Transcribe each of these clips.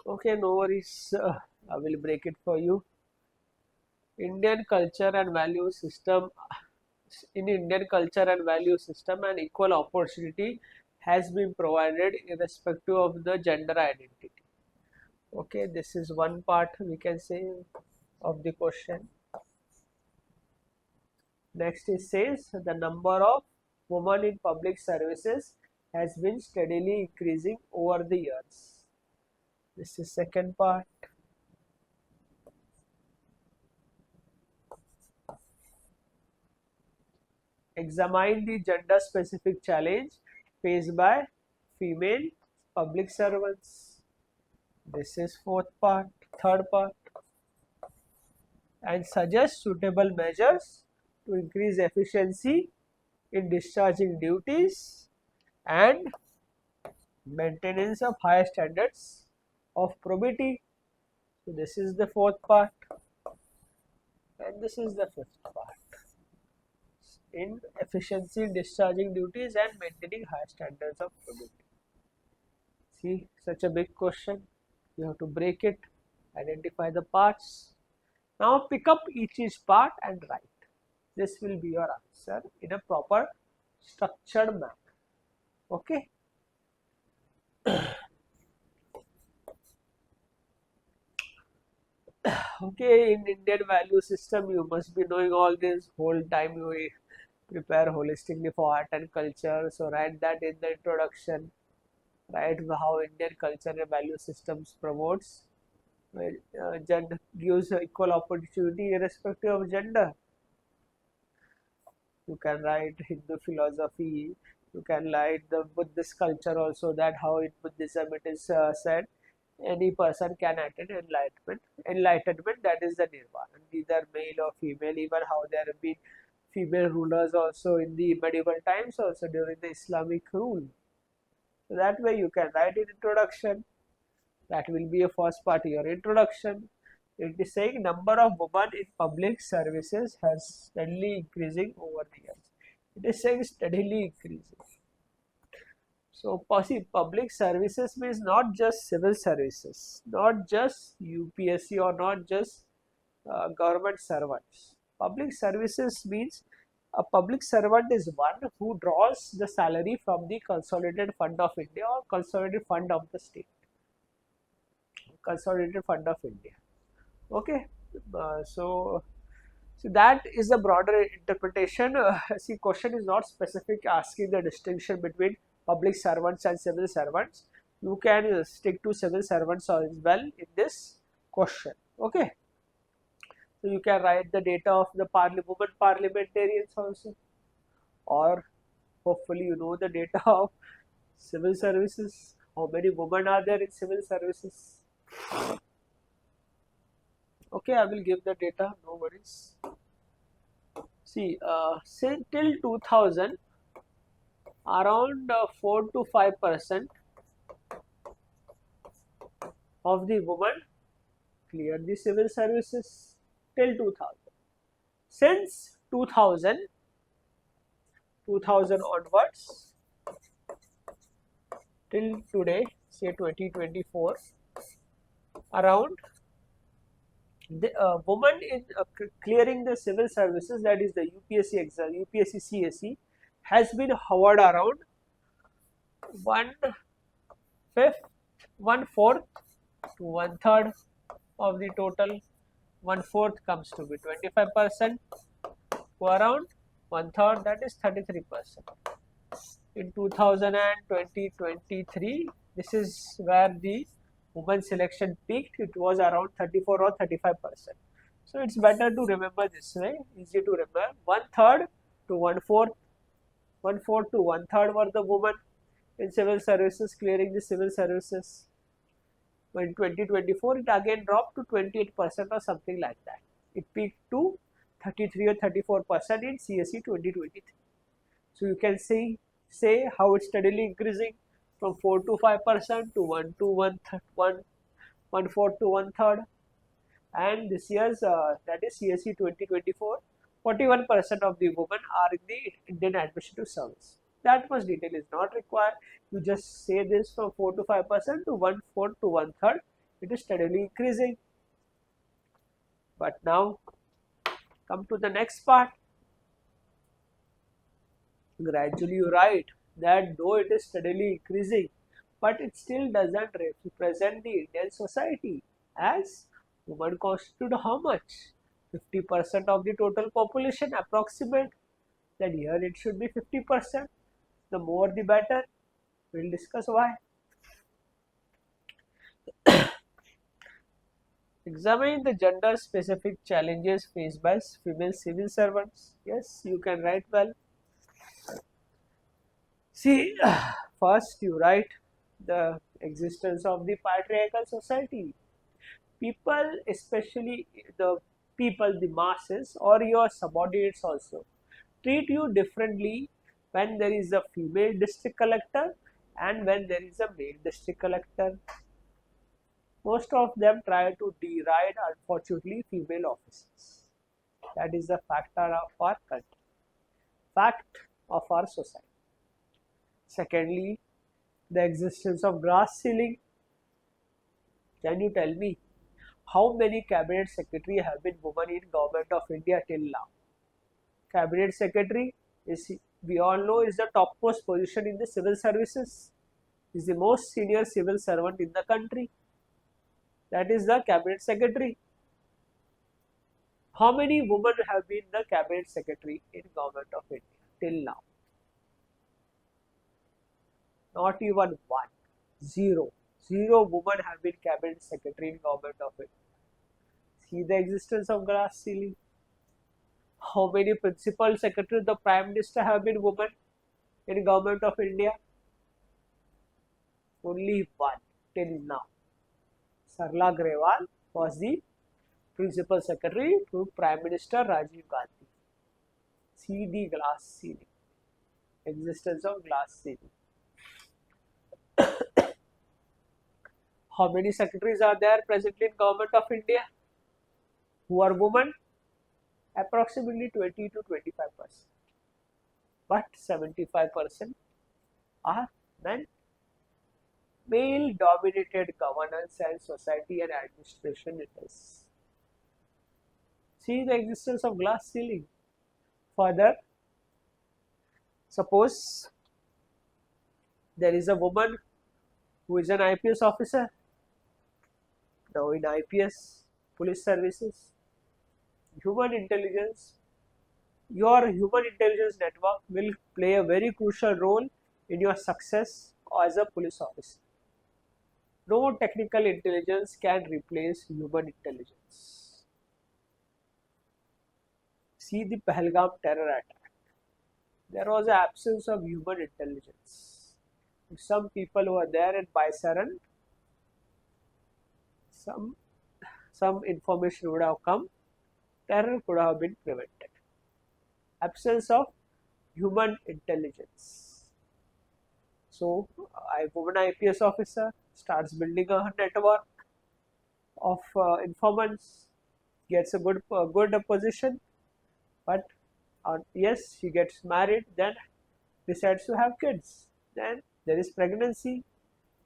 Okay, no worries. I will break it for you. Indian culture and value system. In Indian culture and value system, an equal opportunity has been provided irrespective of the gender identity. Okay, this is one part we can say of the question. Next it says the number of women in public services has been steadily increasing over the years. This is second part. Examine the gender specific challenge faced by female public servants. This is fourth part. Third part. And suggest suitable measures to increase efficiency in discharging duties and maintenance of higher standards of probity. So this is the fourth part and this is the fifth part. In efficiency in discharging duties and maintaining high standards of probity. See, such a big question. You have to break it, identify the parts. Now pick up each part and write. This will be your answer in a proper structured manner. Okay. Okay, in Indian value system, you must be knowing all this whole time you prepare holistically for art and culture. So write that in the introduction. Write how Indian culture and value systems promotes gender, gives equal opportunity irrespective of gender. You can write Hindu philosophy. You can write the Buddhist culture also, that how in Buddhism it is said any person can attain enlightenment. Enlightenment, that is the nirvana, neither male or female. Even how there have been female rulers also in the medieval times, also during the Islamic rule. So that way you can write in introduction. That will be a first part of your introduction. It is saying number of women in public services has steadily increasing over the years. It is saying steadily increasing. So public services means not just civil services, not just UPSC or not just government servants. Public services means a public servant is one who draws the salary from the consolidated fund of India or consolidated fund of the state. Consolidated fund of India. Okay, so that is a broader interpretation. See, question is not specific asking the distinction between public servants and civil servants. You can stick to civil servants as well in this question. Okay, so you can write the data of the women parliamentarians also, or hopefully you know the data of civil services. How many women are there in civil services? Okay, I will give the data, no worries. See, say till 2000, around 4 to 5% of the women cleared the civil services till 2000. Since 2000 onwards till today, say 2024, around the women in clearing the civil services, that is the UPSC exam, UPSC CSE, has been hovered around 1/4 to 1/3 of the total. 1/4 comes to be 25%, to around 1/3, that is 33%. In 2023, this is where the women selection peaked. It was around 34 or 35%. So it's better to remember this way, easy to remember. 1/3 to 1/4, 1/4 to 1/3 were the women in civil services clearing the civil services. In 2024, it again dropped to 28% or something like that. It peaked to 33 or 34% in CSE 2023. So you can say how it's steadily increasing from 4 to 5% to 1 to 1/4 to 1/3. And this year's that is CSE 2024, 41% of the women are in the Indian Administrative Service. That much detail is not required. You just say this from 4 to 5% to 1/4 to 1/3 It is steadily increasing. But now come to the next part. Gradually you write that though it is steadily increasing, but it still doesn't represent the Indian society, as women constitute how much? 50% of the total population approximate. Then here it should be 50%. The more the better. We'll discuss why. Examine the gender specific challenges faced by female civil servants. Yes, you can write well. See, first you write the existence of the patriarchal society. People, especially the people, the masses, or your subordinates also, treat you differently when there is a female district collector and when there is a male district collector. Most of them try to deride, unfortunately, female officers. That is the factor of our country, fact of our society. Secondly, the existence of glass ceiling. Can you tell me how many cabinet secretary have been women in government of India till now? Cabinet secretary is, we all know, is the topmost position in the civil services. Is the most senior civil servant in the country. That is the cabinet secretary. How many women have been the cabinet secretary in government of India till now? Not even one. Zero. Zero women have been cabinet secretary in government of India. See the existence of glass ceiling. How many principal secretaries the Prime Minister have been women in government of India? Only one till now. Sarla Grewal was the principal secretary to Prime Minister Rajiv Gandhi. See the glass ceiling. Existence of glass ceiling. How many secretaries are there presently in government of India who are women? Approximately 20 to 25%. But 75% are men. Male dominated governance and society and administration it is. See the existence of glass ceiling. Further, suppose there is a woman who is an IPS officer. Now in IPS, police services, human intelligence, your human intelligence network will play a very crucial role in your success as a police officer. No technical intelligence can replace human intelligence. See the Pahalgam terror attack. There was an absence of human intelligence. If some people were there in Baisaran, some information would have come, terror could have been prevented. Absence of human intelligence. So, a woman IPS officer starts building a network of informants, gets a good position, but yes, she gets married, then decides to have kids. Then there is pregnancy,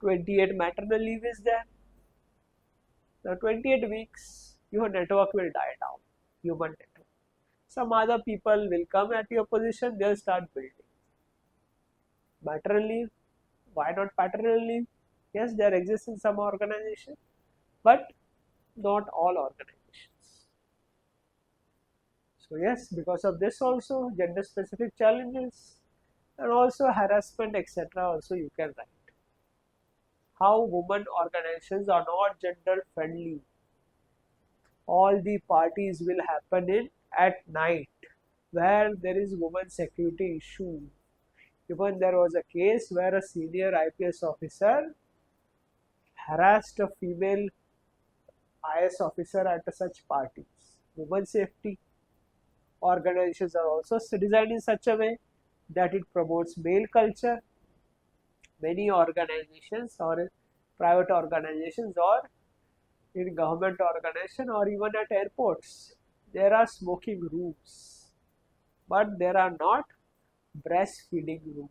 28 maternal leave is there. Now 28 weeks, your network will die down, human network. Some other people will come at your position, they'll start building. Maternal leave, why not paternal leave? Yes, there exists in some organizations, but not all organizations. So yes, because of this also, gender specific challenges and also harassment etc. also you can write. How women organizations are not gender friendly. All the parties will happen in at night where there is women security issue. Even there was a case where a senior IPS officer harassed a female IS officer at such parties. Women safety organizations are also designed in such a way that it promotes male culture. Many organizations or private organizations or in government organization or even at airports, there are smoking rooms, but there are not breastfeeding rooms.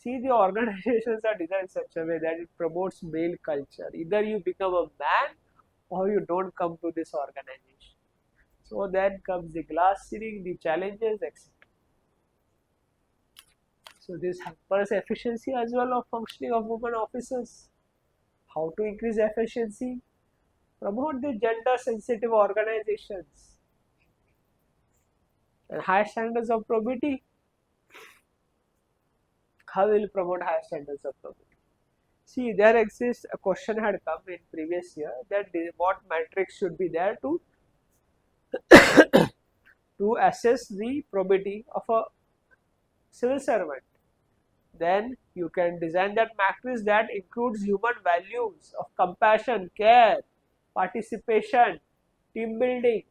See, the organizations are designed in such a way that it promotes male culture. Either you become a man or you don't come to this organization. So then comes the glass ceiling, the challenges, etc. So this hampers efficiency as well of functioning of women officers. How to increase efficiency? Promote the gender sensitive organizations and high standards of probity. How will you promote high standards of probity? See, there exists a question had come in previous year that what metrics should be there to assess the probity of a civil servant. Then you can design that matrix that includes human values of compassion, care, participation, team building.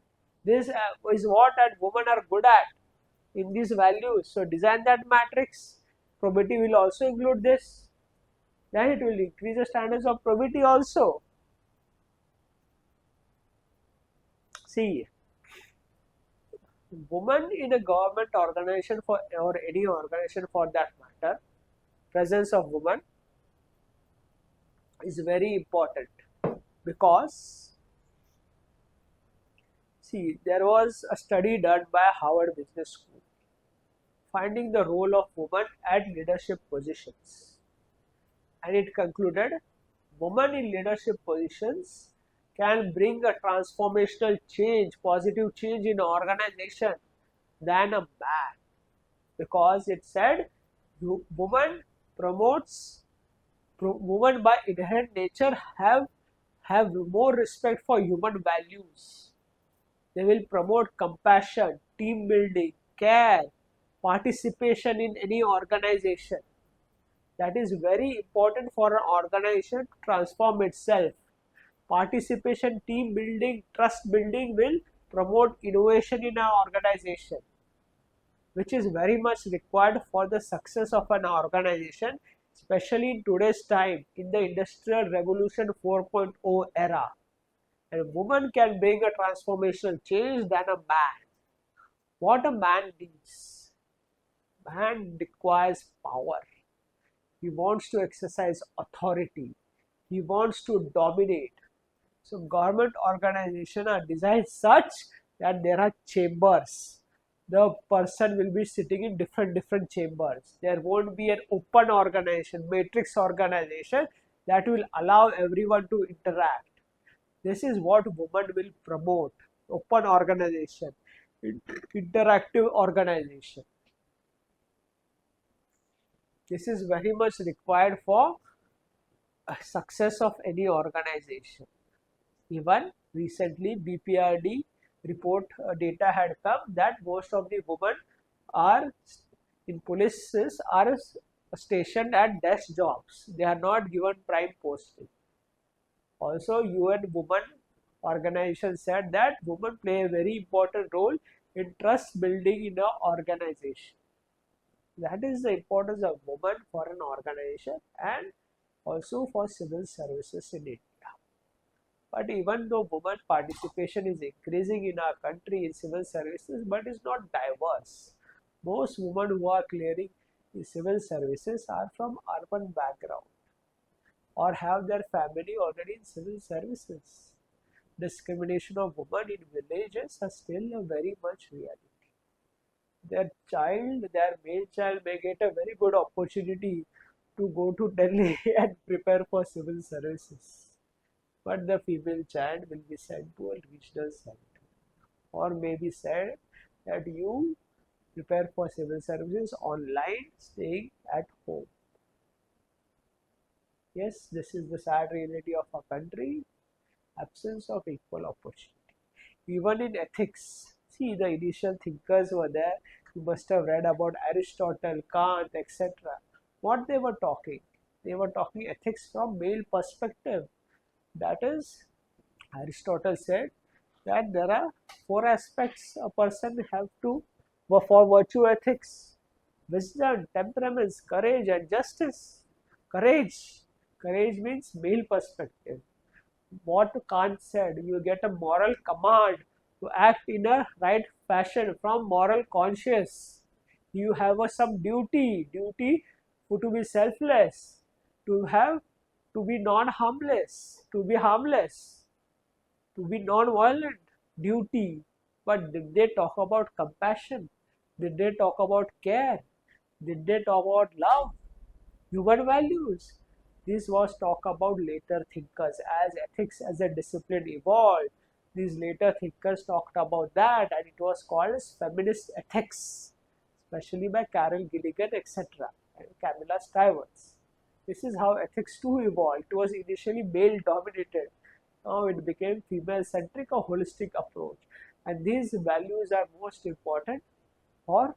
This is what women are good at in these values. So design that matrix. Probity will also include this. Then it will increase the standards of probity also. See, women in a government organization or any organization for that matter, presence of women is very important because see, there was a study done by Harvard Business School finding the role of women at leadership positions, and it concluded women in leadership positions can bring a transformational change, positive change in an organization than a man, because it said woman promotes women by inherent nature have more respect for human values. They will promote compassion, team building, care, participation in any organization. That is very important for an organization to transform itself. Participation, team building, trust building will promote innovation in an organization, which is very much required for the success of an organization, especially in today's time in the Industrial Revolution 4.0 era. A woman can bring a transformational change than a man. What a man needs? Man requires power. He wants to exercise authority. He wants to dominate. So government organizations are designed such that there are chambers. The person will be sitting in different chambers. There won't be an open organization, matrix organization that will allow everyone to interact. This is what women will promote. Open organization, interactive organization. This is very much required for success of any organization. Even recently BPRD report data had come that most of the women are in polices are stationed at desk jobs. They are not given prime posting. Also, UN Women Organization said that women play a very important role in trust building in an organization. That is the importance of women for an organization and also for civil services in India. But even though women participation is increasing in our country in civil services, but is not diverse. Most women who are clearing the civil services are from urban background or have their family already in civil services. Discrimination of women in villages is still a very much reality. Their male child may get a very good opportunity to go to Delhi and prepare for civil services. But the female child will be sent to a regional center or may be said that you prepare for civil services online staying at home. Yes, this is the sad reality of our country, absence of equal opportunity. Even in ethics, see the initial thinkers were there. You must have read about Aristotle, Kant, etc. What they were talking? They were talking ethics from male perspective. That is, Aristotle said that there are four aspects a person have to for virtue ethics: wisdom, temperaments, courage, and justice. Courage. Courage means male perspective. What Kant said, you get a moral command to act in a right fashion from moral conscience. You have some duty to be selfless, to be non-harmless, to be harmless, to be non-violent, duty. But did they talk about compassion? Did they talk about care? Did they talk about love, human values? This was talk about later thinkers. As ethics as a discipline evolved, these later thinkers talked about that, and it was called as feminist ethics, especially by Carol Gilligan, etc., and Camilla Stuyvesant. This is how ethics too evolved. It was initially male dominated. Now it became female centric, a holistic approach. And these values are most important for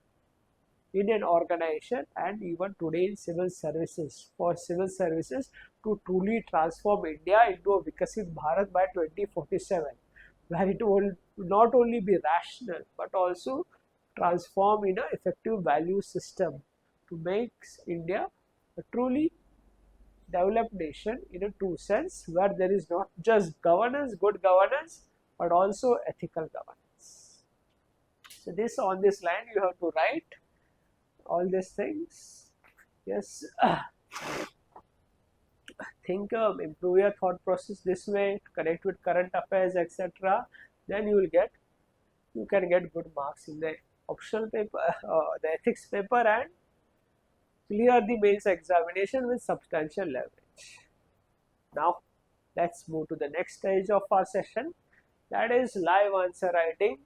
in an organization and even today in civil services, for civil services to truly transform India into a Vikasit Bharat by 2047, where it will not only be rational but also transform in an effective value system to make India a truly developed nation in a true sense, where there is not just governance, good governance, but also ethical governance. So this, on this line you have to write all these things. Yes, think, improve your thought process this way, connect with current affairs, etc. Then you can get good marks in the optional paper, the ethics paper, and clear the mains examination with substantial leverage. Now let's move to the next stage of our session, that is live answer writing